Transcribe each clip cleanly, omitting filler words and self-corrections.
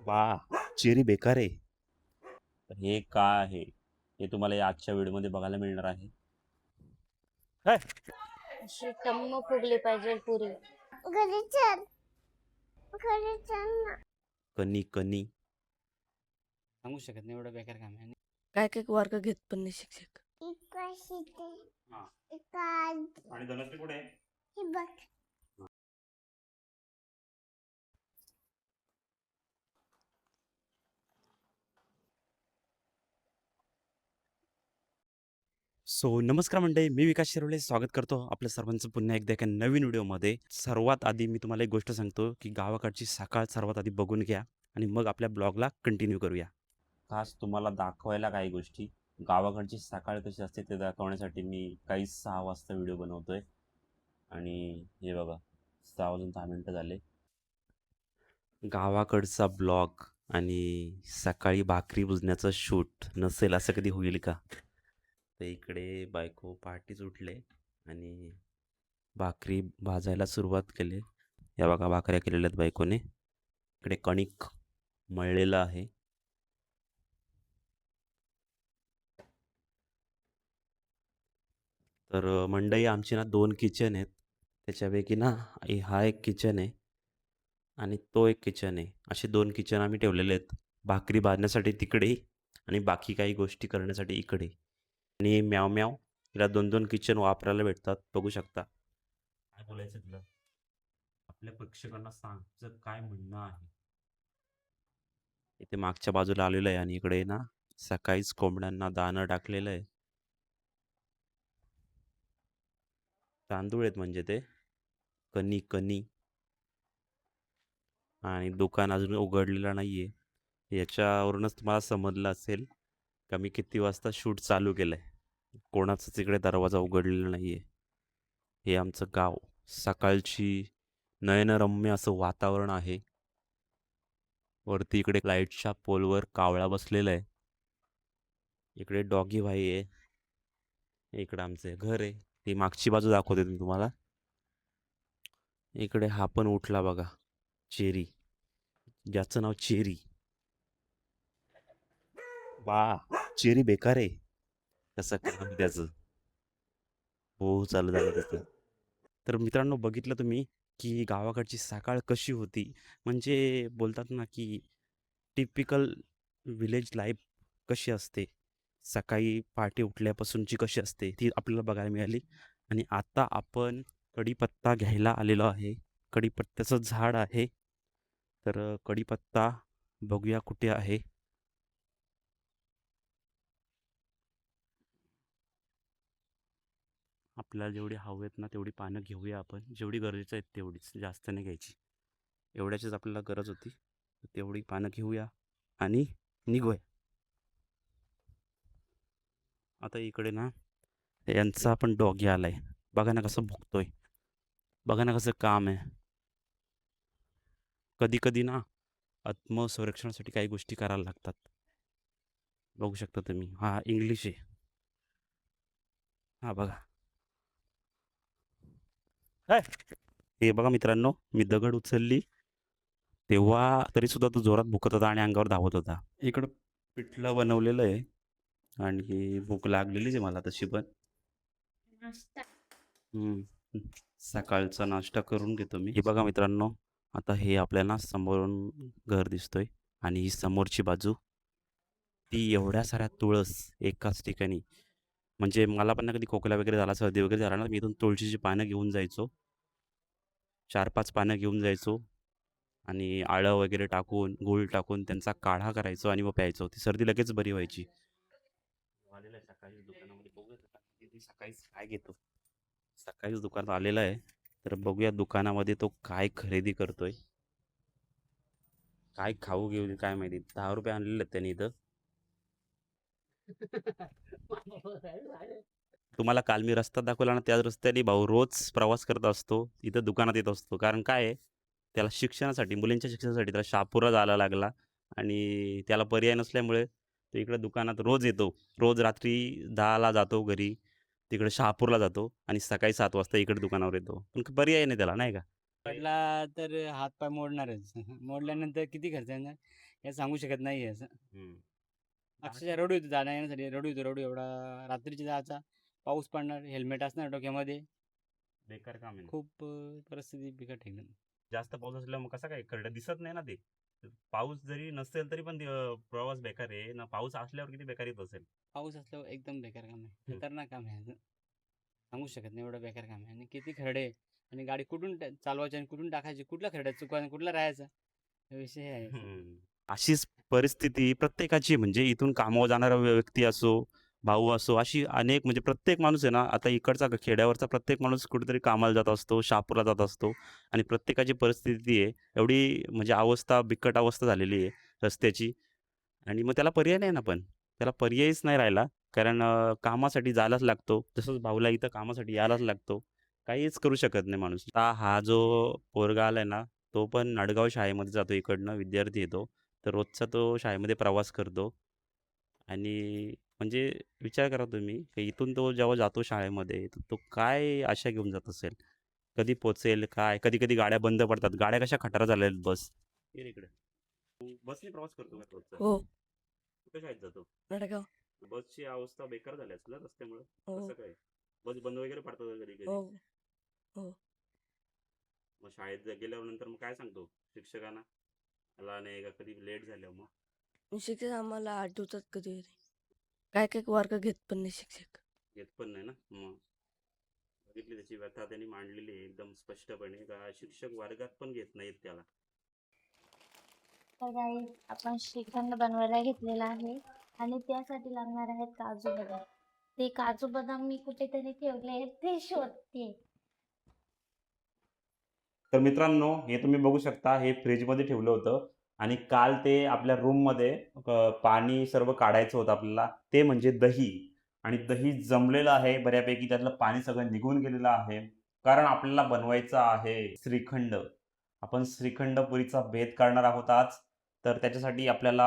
वा, चेरी बेकार आहे. तर हे काय आहे हे तुम्हाला या आजच्या व्हिडिओमध्ये बघायला मिळणार आहे. काय? अशी टम्म फुगली पाहिजे पुरी. घरी चल, घरी चल ना. कनी कनी सांगू शकत नाही, एवढं बेकार काम आहे. काय काय वर्ग घेत पण नाही शिक्षक. हा. इकाद आणि धनश्री कुठे आहे? हे बघ. नमस्कार मंडळी, मी विकास शिरोळे स्वागत करतो आपल्या सर्वांचं पुन्हा एकदा एका नवीन व्हिडिओमध्ये. सर्वात आधी मी तुम्हाला एक गोष्ट सांगतो की गावाकडची सकाळ सर्वात आधी बघून घ्या आणि मग आपल्या ब्लॉगला कंटिन्यू करूया. खास तुम्हाला दाखवायला काही गोष्टी गावाकडची सकाळ कशी असते ते दाखवण्यासाठी मी काही 6 वाजता व्हिडिओ बनवतोय. आणि हे बघा, 6 वाजून 10 मिनटं झाले. गावाकडचा ब्लॉग आणि सकाळी भाकरी बुजण्याचं शूट नसेल असं कधी होईल का? तर इकडे बायको पहाटेच उठले आणि भाकरी भाजायला सुरुवात केली. या बघा, भाकऱ्या केलेल्या आहेत बायकोने. इकडे कणिक मळलेलं आहे. तर मंडई आमची ना 2 किचन आहेत. त्याच्यापैकी ना हा एक किचन आहे आणि तो एक किचन आहे. असे 2 किचन आम्ही ठेवलेले आहेत. भाकरी भाजण्यासाठी तिकडे आणि बाकी काही गोष्टी करण्यासाठी इकडे. आणि म्याव म्याव तिला 2-2 किचन वापरायला भेटतात, बघू शकता. काय बोलायचं तुला? आपल्या प्रेक्षकांना सांग तुझं काय म्हणणं आहे. इथे मागच्या बाजूला आलेलं आहे आणि इकडे ना सकाळीच कोंबड्यांना दाणं टाकलेलं आहे. तांदूळ आहेत म्हणजे ते कणी कणी. आणि दुकान अजून उघडलेलं नाही आहे. याच्यावरूनच तुम्हाला समजलं असेल का मी किती वाजता शूट चालू केलं आहे. कोणाचाच इकडे दरवाजा उघडलेला नाही आहे. हे आमचं गाव. सकाळची नयनरम्य असं वातावरण आहे. वरती इकडे लाईटच्या पोलवर कावळा बसलेला आहे. इकडे डॉगी भाई आहे. इकडे आमचं घर आहे. ती मागची बाजू दाखवते मी तुम्हाला. इकडे हा पण उठला बघा, चेरी, ज्याचं नाव चेरी. वा, चेरी बेकार आहे. कसं काम त्याचं हो चालू झालं त्याचं. तर मित्रांनो, बघितलं तुम्ही की गावाकडची सकाळ कशी होती. म्हणजे बोलतात ना की टिपिकल विलेज लाईफ कशी असते, सकाळी पहाटे उठल्यापासूनची कशी असते ती आपल्याला बघायला मिळाली. आणि आता आपण कढीपत्ता घ्यायला आलेलो आहे. कढीपत्त्याचं झाड आहे. तर कढीपत्ता बघूया कुठे आहे. आपल्याला जेवढी हवी आहेत ना तेवढी पानं घेऊया आपण. जेवढी गरजेचं आहे तेवढीच, जास्त नाही घ्यायची. एवढ्याचीच आपल्याला गरज होती. तेवढी पानं घेऊया आणि निघूया. आता इकडे ना यांचा आपण डॉगी आलाय. बघा ना कसं भुकतोय. बघा ना कसं काम आहे. कधी कधी ना आत्मसंरक्षणासाठी काही गोष्टी करायला लागतात. बघू शकता तुम्ही. हा इंग्लिश आहे. हा बघा. काय? हे बघा मित्रांनो, मी दगड उचलली तेव्हा तरी सुद्धा तो जोरात भुकत होता आणि अंगावर धावत होता. इकडं पिठलं बनवलेलं आहे आणि भूक लागलेलीच आहे मला तशी पण. सकाळचा नाश्ता करून घेतो मी. हे बघा मित्रांनो, आता हे आपल्याला समोरून घर दिसतोय आणि ही समोरची बाजू, ती एवढ्या साऱ्या तुळस एकाच ठिकाणी. म्हणजे मला पण ना कधी खोकला वगैरे झाला, सर्दी वगैरे झाला ना, मी इथून तुळशीची पानं घेऊन जायचो. 4-5 पानं घेऊन जायचो आणि आळं वगैरे टाकून, गूळ टाकून त्यांचा काढा करायचो आणि मग प्यायचो. ती सर्दी लगेच बरी व्हायची. आलेला आहे सकाळी दुकानामध्ये, बघूया सकाळीच काय घेतो. सकाळीच दुकानात आलेला आहे. तर बघूया दुकानामध्ये तो काय खरेदी करतोय. काय खाऊ घेऊ काय माहिती. 10 रुपये आणलेले आहेत त्याने इथं. तुम्हाला काल मी रस्ता दाखवला ना, त्याच रस्त्याने भाऊ रोज प्रवास करत असतो. इथं दुकानात येत असतो. कारण काय आहे, त्याला शिक्षणासाठी, मुलींच्या शिक्षणासाठी त्याला शहापूरला जायला लागला आणि त्याला पर्याय नसल्यामुळे तो इकडे दुकानात रोज येतो. रोज रात्री 10ला जातो घरी, तिकडे शहापूरला जातो आणि सकाळी 7 वाजता इकडे दुकानावर येतो. पण पर्याय नाही त्याला, नाही का? पडला तर हातपाय मोडणारच. मोडल्यानंतर किती खर्च येणार हे सांगू शकत नाही असं. हम्म. अक्षरशः रडू येतो जाण्या येण्यासाठी, रडू एवढा रात्रीची जायचा, पाऊस पडणार, हेल्मेट असणार डोक्यामध्ये. बेकार काम आहे ना. खूप परिस्थिती बिकट एकदम. जास्त पाऊस असल्यावर मग कसा काय खरडा दिसत नाही ना ते. पाऊस जरी नसेल तरी पण प्रवास बेकार आहे ना. पाऊस असल्यावर किती बेकार येत असेल. पाऊस असल्यावर एकदम बेकार काम आहे, खतरनाक काम आहे असं. सांगू शकत नाही एवढं बेकार काम आहे. आणि किती खरडे आणि गाडी कुठून चालवायची आणि कुठून टाकायची, कुठल्या खरड्यात चुकवायचं, कुठला राहायचा, हा विषय आहे असं. अशीच परिस्थिती प्रत्येकाची, म्हणजे इथून कामावर जाणारा व्यक्ती असो, भाऊ असो, अशी अनेक, म्हणजे प्रत्येक माणूस आहे ना. आता इकडचा खेड्यावरचा प्रत्येक माणूस कुठेतरी कामाला जात असतो, शहापूरला जात असतो आणि प्रत्येकाची परिस्थिती आहे एवढी, म्हणजे अवस्था, बिकट अवस्था झालेली आहे रस्त्याची. आणि मग त्याला पर्याय नाही ना, पण त्याला पर्यायच नाही राहिला. कारण कामासाठी जायलाच लागतो. तसंच भाऊला इथं कामासाठी यायलाच लागतो. काहीच करू शकत नाही माणूस. आता हा जो पोरगा आलाय ना, तो पण नाडगाव शाळेमध्ये जातो, इकडनं विद्यार्थी येतो. तर रोजचा तो शाळेमध्ये प्रवास करतो. आणि म्हणजे विचार करा तुम्ही, की इथून तो जेव्हा जातो शाळेमध्ये, तर तो काय आशा घेऊन जात असेल? कधी पोहोचेल काय? कधी-कधी गाड्या बंद पडतात. गाड्या कशा खटारा झाल्या आहेत बस. ये इकडे. तू बसने प्रवास करतो का रोजचा? हो. कुठे शाळेत जातो? नडगाव. बसची अवस्था बेकार झाली असेल ना रस्त्यामुळे? हो. कसं काय? बस बंद वगैरे पडतात का कधी-कधी? हो. हो. मग शाळेत गेल्यावर नंतर मग काय सांगतो शिक्षकांना? आला नाही का कधी लेट झाल्यावर मग? शिक्षक आम्हाला आठवतात कधी कधी. काय काय वर्ग घेत पण नाही शिक्षक. येत पण नाही ना मग. बघितली त्याची व्यथा त्यांनी मांडलेली आहे एकदम स्पष्टपणे, का शिक्षक वर्गात पण घेत नाहीत त्याला. तर गाईज, आपण श्रीखंड बनवायला घेतलेला आहे आणि त्यासाठी लागणार आहेत काजू बदाम. ते काजू बदाम मी कुठेतरी ठेवले आहेत, ते शोधते. तर मित्रांनो, हे तुम्ही बघू शकता, हे फ्रीजमध्ये ठेवलं होतं आणि काल ते आपल्या रूममध्ये पाणी सर्व काढायचं होतं आपल्याला, ते म्हणजे दही. आणि दही जमलेलं आहे बऱ्यापैकी, त्यातलं पाणी सगळं निघून गेलेलं आहे. कारण आपल्याला बनवायचं आहे श्रीखंड. आपण श्रीखंडपुरीचा भेद काढणार आहोत आज. तर त्याच्यासाठी आपल्याला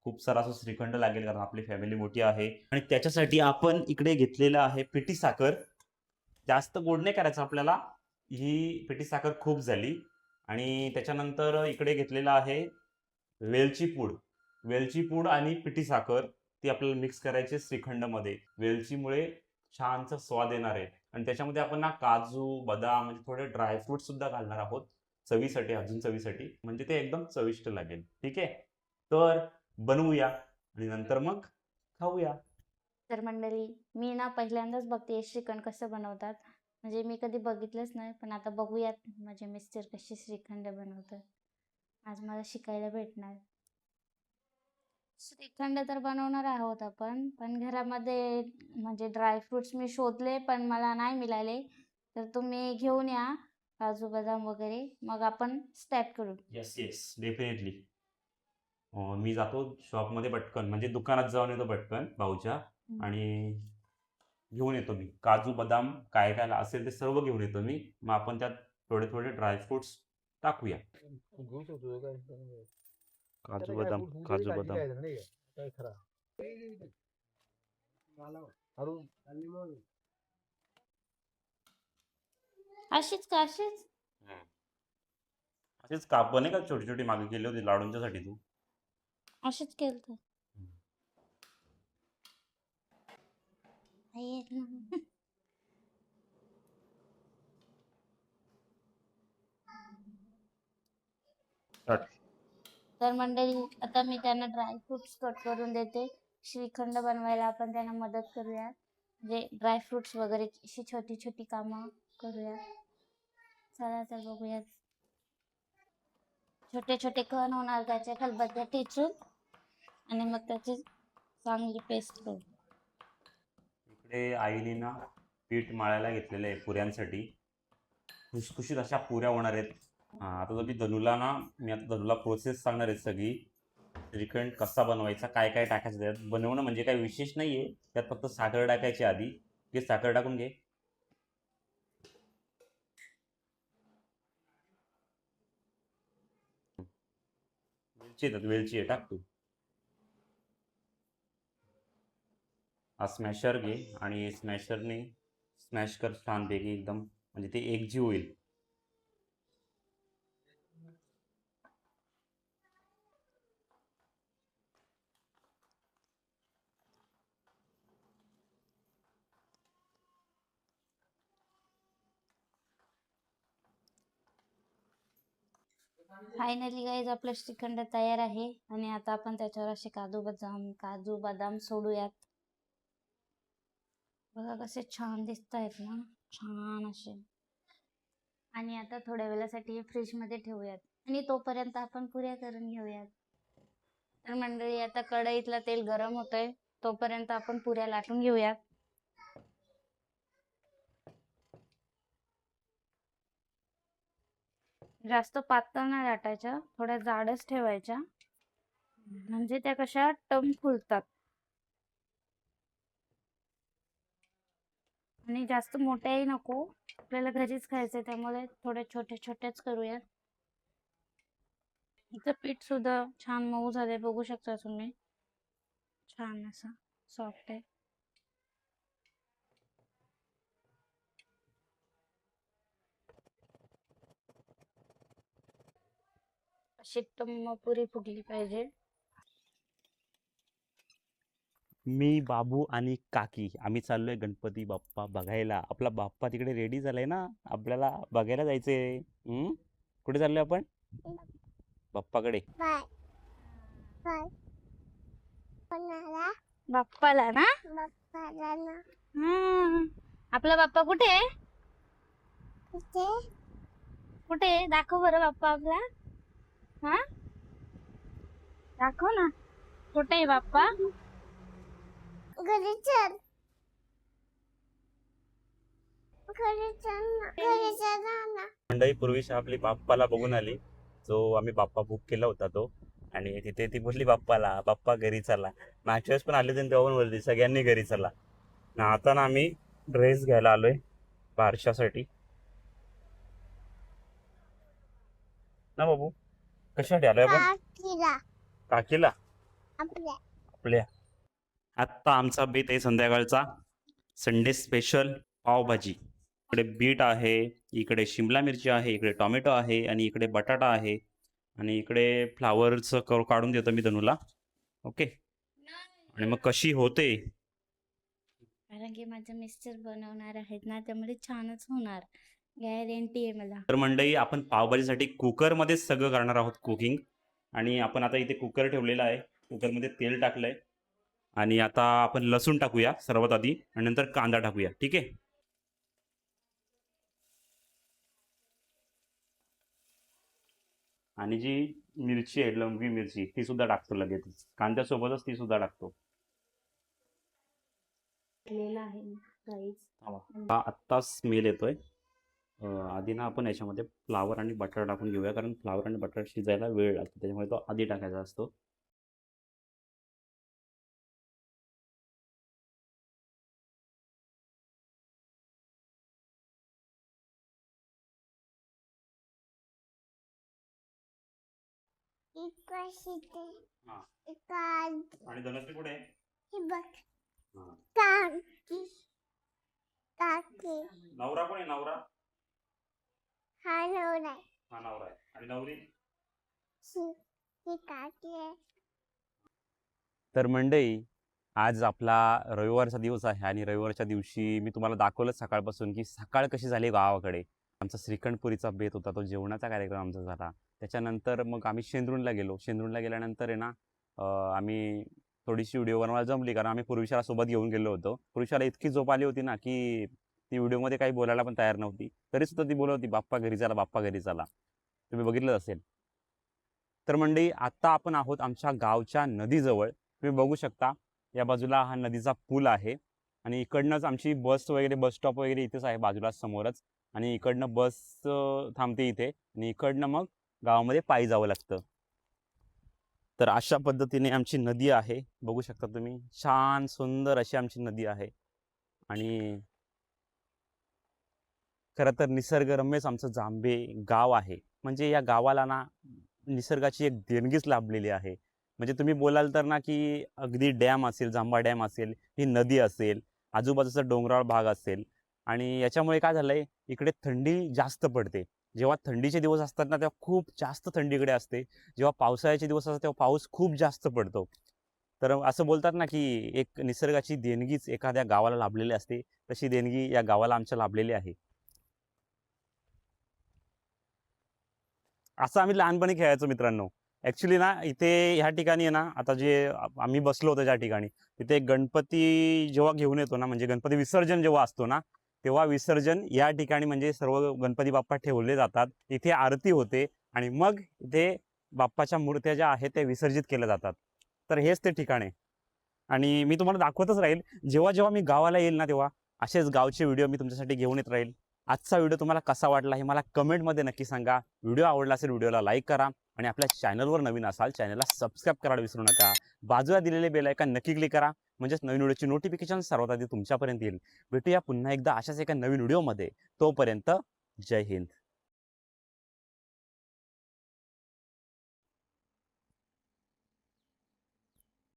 खूप सारा असं श्रीखंड लागेल, कारण आपली फॅमिली मोठी आहे. आणि त्याच्यासाठी आपण इकडे घेतलेलं आहे पिठी साखर. जास्त गोड नाही करायचं आपल्याला. ही पिठी साखर खूप झाली. आणि त्याच्यानंतर इकडे घेतलेलं आहे वेलची पूड. वेलची पूड आणि पिठी साखर ती आपल्याला मिक्स करायची श्रीखंडमध्ये. वेलचीमुळे छानसा स्वाद येणार आहे. आणि त्याच्यामध्ये आपण ना काजू, बदाम, म्हणजे थोडे ड्रायफ्रूट सुद्धा घालणार आहोत चवीसाठी, अजून चवीसाठी, म्हणजे ते एकदम चविष्ट लागेल. ठीक आहे, तर बनवूया आणि नंतर मग खाऊया. तर मंडळी, मी ना पहिल्यांदाच बघते श्रीखंड कसं बनवतात. म्हणजे मी कधी बघितलंच नाही, पण आता बघूयात माझे मिस्टर कसे श्रीखंड बनवतात. आज मला शिकायला भेटणार. श्रीखंड तर बनवणार आहोत आपण, पण घरामध्ये म्हणजे ड्रायफ्रुट्स मी शोधले पण मला नाही मिळाले. तर तुम्ही घेऊन या काजू बदाम वगैरे, मग आपण स्टार्ट करू. Yes yes, definitely. मी जातो शॉपमध्ये पटकन, म्हणजे दुकानात जाऊन येतो पटकन भाऊच्या. आणि घेऊन येतो मी काजू बदाम, काय काय असेल ते सर्व घेऊन येतो मी. मग आपण त्यात थोडे थोडे ड्रायफ्रुट्स टाकूया. काजू बदाम, काजू बदाम. अशीच का अशीच? असेच कापं नाही का छोटी छोटी मागे केली होती लाडूंच्यासाठी तू? अशीच केलं तर आई येत ना. तर मंडळी, आता मी त्यांना ड्रायफ्रुट्स कट करून देते. श्रीखंड बनवायला आपण त्यांना मदत करूया. म्हणजे ड्रायफ्रुट्स वगैरे अशी छोटी छोटी कामं करूया. चला तर बघूयात. छोटे छोटे कण होणार त्याच्या खलबत्त्या ठेचून, आणि मग त्याची चांगली पेस्ट करू. इकडे आईने ना पीठ मळायला घेतलेलं आहे पुऱ्यांसाठी. खुसखुशीत अशा पुऱ्या होणार आहेत. आता मी आता धनूला प्रोसेस सांगणार आहे सगळी. श्रीखंड कसा बनवायचा, काय काय टाकायचं त्यात. बनवणं म्हणजे काही विशेष नाहीये, त्यात फक्त साखर टाकायची आधी. घे साखर टाकून घे. वेलची आहे, टाक तू. हा स्मॅशर घे आणि स्मॅशरने स्मॅश कर छानपैकी एकदम, म्हणजे ते एकजीव होईल. फायनली गाईज आपलं श्रीखंड तयार आहे आणि आता आपण त्याच्यावर असे काजू बदाम सोडूयात. बघा कसे छान दिसत आहेत ना, छान असे. आणि आता थोड्या वेळासाठी फ्रीज मध्ये ठेवूयात आणि तोपर्यंत आपण पुऱ्या करून घेऊयात. तर मंडळी आता कढईतलं तेल गरम होतंय, तोपर्यंत आपण पुऱ्या लाटून घेऊयात. जास्त पातळ नाही लाटायच्या, थोड्या जाडच ठेवायच्या, म्हणजे त्या कशा टम फुलतात. आणि जास्त मोठ्याही नको, आपल्याला घरीच खायचंय त्यामुळे थोड्या छोट्या छोट्याच करूयात. इथं पीठ सुद्धा छान मऊ झालंय, बघू शकता तुम्ही, छान असं सॉफ्ट आहे. अशी टम्म पुरी फुगली पाहिजे. मी, बाबू आणि काकी आम्ही चाललोय गणपती बाप्पा बघायला. आपला बाप्पा तिकडे रेडी झालाय ना, आपल्याला बघायला जायचंय. कुठे चाललोय आपण? बाप्पाकडे. बाय बाय बाप्पाला ना, आपला बाप्पा कुठे आहे? कुठे आहे? दाखव बरं बाप्पा आपला. हा, दाखव ना, कुठे आहे बाप्पा? घरी चल, घरी चल ना. मंडळी पूर्वीची आपली बाप्पाला बघून आली, जो आम्ही बाप्पा बुक केला होता तो. आणि तिथे ती बोलली बाप्पाला, बाप्पा घरी चला. मागच्या वेळेस पण आले होते तेव्हा पण बोलली सगळ्यांनी घरी चला. ना आता ना आम्ही ड्रेस घ्यायला आलोय बारशासाठी ना. बाबू कशासाठी आलोय आपण? काकीला आपल्या. आत्ता आमचा बेत आहे संध्याकाळचा, संडे स्पेशल पावभाजी. इकडे बीट आहे, इकडे शिमला मिरची आहे, इकडे टोमॅटो आहे आणि इकडे बटाटा आहे आणि इकडे फ्लावरचं काढून देतो मी धनुला. ओके. आणि मग कशी होते, कारण की माझे मिस्टर बनवणार आहेत ना, त्यामुळे छानच होणार, गॅरंटी आहे मला. तर मंडळी आपण पावभाजीसाठी कुकरमध्येच सगळं करणार आहोत कुकिंग. आणि आपण आता इथे कुकर ठेवलेला आहे, कुकरमध्ये तेल टाकलंय आणि आता आपण लसूण टाकूया सर्वात आधी आणि नंतर कांदा टाकूया. ठीक आहे. आणि जी मिरची आहे, लवंगी मिरची, ती सुद्धा टाकतो लगेच, कांद्यासोबतच ती सुद्धा टाकतो. आहे गाईज. हा आत्ता स्मेल येतोय. आधी ना आपण याच्यामध्ये फ्लावर आणि बटाटा टाकून घेऊया, कारण फ्लावर आणि बटाटा शिजायला वेळ लागतो, त्याच्यामुळे तो आधी टाकायचा असतो. हा. आणि धनश्री कुठे आहे? हा. नवरा कोण आहे? नवरा? हा नवरा आहे. आणि नवरी? तर मंडळी, आज आपला रविवारचा दिवस आहे आणि रविवारच्या दिवशी मी तुम्हाला दाखवलं सकाळपासून की सकाळ कशी झाली गावाकडे. आमचा श्रीखंडपुरीचा बेत होता, तो जेवणाचा कार्यक्रम आमचा झाला. त्याच्यानंतर मग आम्ही शेंद्रुणला गेलो. शेंद्रुणला गेल्यानंतर आहे ना, आम्ही थोडीशी व्हिडिओ बनवायला जमली, कारण आम्ही पूर्वीशाला सोबत घेऊन गेलो होतो. पूर्वीशाला इतकी झोप आली होती ना की ती व्हिडिओमध्ये काही बोलायला पण तयार नव्हती, तरी सुद्धा ती बोलत होती बाप्पा घरी चला, बाप्पा घरी चला. तुम्ही बघितलंच असेल. तर मंडळी, आता आपण आहोत आमच्या गावच्या नदीजवळ. तुम्ही बघू शकता, या बाजूला हा नदीचा पूल आहे आणि इकडनंच आमची बस वगैरे, बस स्टॉप वगैरे इथेच आहे बाजूला समोरच. आणि इकडनं बस थांबते इथे आणि इकडनं मग गावामध्ये पायी जावं लागतं. तर अशा पद्धतीने आमची नदी आहे, बघू शकता तुम्ही, छान सुंदर अशी आमची नदी आहे. आणि खरं तर निसर्गरम्यच आमचं जांभे गाव आहे. म्हणजे या गावाला ना निसर्गाची एक देणगीच लाभलेली आहे. म्हणजे तुम्ही बोलाल तर ना की अगदी डॅम असेल, जांभा डॅम असेल, ही नदी असेल, आजूबाजूचा डोंगराळ भाग असेल आणि याच्यामुळे काय झालंय, इकडे थंडी जास्त पडते. जेव्हा थंडीचे दिवस असतात ना, तेव्हा खूप जास्त थंडी इकडे असते. जेव्हा पावसाळ्याचे दिवस असतात तेव्हा पाऊस खूप जास्त पडतो. तर असं बोलतात ना की एक निसर्गाची देणगीच एखाद्या गावाला लाभलेली असते, तशी देणगी या गावाला आमच्या लाभलेली आहे. असं आम्ही लहानपणी खेळायचो मित्रांनो. ॲक्च्युली ना इथे ह्या ठिकाणी आहे ना, आता जे आम्ही बसलो होतो ज्या ठिकाणी, तिथे गणपती जेव्हा घेऊन येतो ना, म्हणजे गणपती विसर्जन जेव्हा असतो ना, तेव्हा विसर्जन या ठिकाणी म्हणजे सर्व गणपती बाप्पा ठेवले जातात. इथे आरती होते आणि मग इथे बाप्पाच्या मूर्त्या ज्या आहेत त्या विसर्जित केल्या जातात. तर हेच ते ठिकाण आहे आणि मी तुम्हाला दाखवतच राहील. जेव्हा जेव्हा मी गावाला येईल ना, तेव्हा असेच गावचे व्हिडिओ मी तुमच्यासाठी घेऊन येत राहील. आजचा व्हिडिओ तुम्हाला कसा वाटला हे मला कमेंटमध्ये नक्की सांगा. व्हिडिओ आवडला असेल व्हिडिओला लाईक करा आणि आपल्या चॅनलवर नवीन असाल चॅनलला सबस्क्राईब करायला विसरू नका. बाजूला दिलेले बेल आयकॉन नक्की क्लिक करा, म्हणजेच नवीन व्हिडिओची नोटिफिकेशन सर्वात आधी तुमच्यापर्यंत येईल. भेटूया पुन्हा एकदा अशाच एका नवीन व्हिडिओमध्ये. तोपर्यंत जय हिंद.